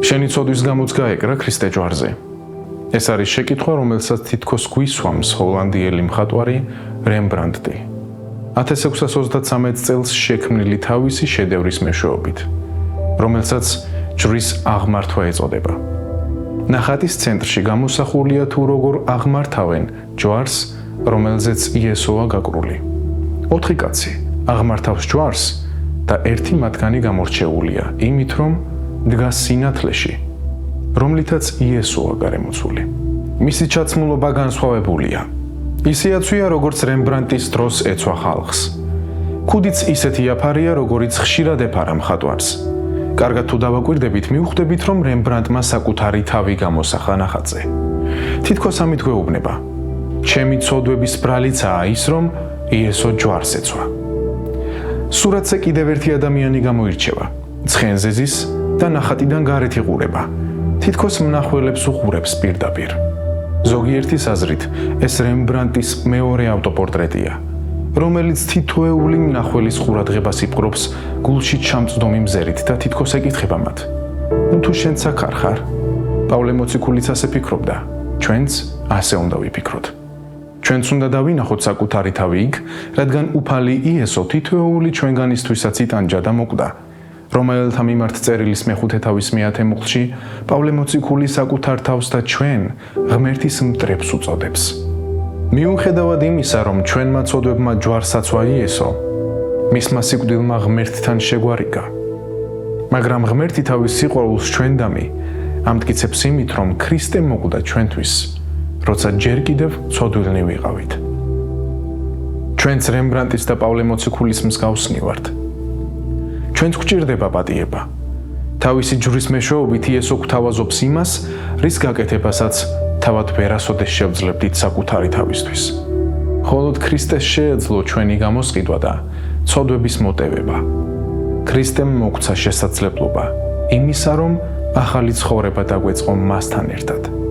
შენი ცოდვის გამოც გაეკრა ქრისტე ჯვარზე. ეს არის შეკითხვა, რომელსაც თითქოს გვისვამს ჰოლანდიელი მხატვარი რემბრანდტი. 1633 წელს შექმნილი თავისი შედევრის მეშვეობით, რომელსაც ჯვრის აღმართვა ეწოდება. ნახატის ცენტრში გამოსახულია თუ როგორ აღმართავენ ჯვარს, რომელზეც იესოა გაკრული. 4 კაცი აღმართავს ჯვარს და ერთი მათგანი გამორჩეულია იმით, რომ დგას სინათლეში, რომლითაც იესოა გარემოცული. მისი ჩაცმულობა განსხვავებულია. ისეაცვია, როგორც რემბრანდტის დროს ეცვა ხალხს. ქუდიც ისეთი აფარია, როგორიც ხშირად ეფარა მხატვარს. კარგად თუ დავაკვირდებით, მივხვდებით, რომ რემბრანდტმა საკუთარი თავი გამოსახა ნახატზე. თითქოს ამით გვეუბნება: ჩემი ცოდვების ბრალიცაა ის, რომ იესო ჯვარს ეცვა. სურათზე კიდევ ერთი ადამიანი გამოირჩევა. ცხენზე ზის და ნახატიდან გარეთ იღურება. თითქოს მნახველებს უყურებს პირდაპირ. ზოგიერთის აზრით, ეს რემბრანდტის მეორე ავტოპორტრეტია, რომელიც თითოეული მნახველის ყურადღებას იპყრობს გულში ჩამწდომი მზერით და თითქოს ეკითხება მათ: თუ შენც აქ არ ხარ? პავლე მოციქულიც ასე ფიქრობდა, ჩვენც ასე უნდა ვიფიქროთ. ჩვენც უნდა დავინახოთ საკუთარი თავი იქ, რადგან უფალი იესო თითოეული ჩვენგანისთვისაც იტანჯა და მოკვდა. რომაელთა მიმართ წერილის მეხუთე თავის მეათე მუხლში პავლე მოციქული საკუთარ თავს და ჩვენ ღმერთის მტრებს უწოდებს. მიუხედავად იმისა, რომ ჩვენმა ცოდვებმა ჯვარს აცვა იესო, მისმა სიკვდილმა ღმერთთან შეგვარიგა. მაგრამ ღმერთი თავის სიყვარულს ჩვენდამი ამტკიცებს იმით, რომ ქრისტე მოკვდა ჩვენთვის, როცა ჯერ კიდევ ცოდვილნი ვიყავით. ჩვენც რემბრანდტის და პავლე მოციქულის მსგავსნი ვართ. ჩვენც გვჭირდება პატიება. თავისი ჯვრის მეშვეობით იესო გვთავაზობს იმას, რის გაკეთებასაც თავად ვერასოდეს შევძლებდით საკუთარი თავისთვის. მხოლოდ ქრისტეს შეეძლო ჩვენი გამოსყიდვა და ცოდვების მოტევება. ქრისტემ მოგცა შესაძლებლობა იმისა, რომ ახალი ცხოვრება დაგვეწყო მასთან ერთად.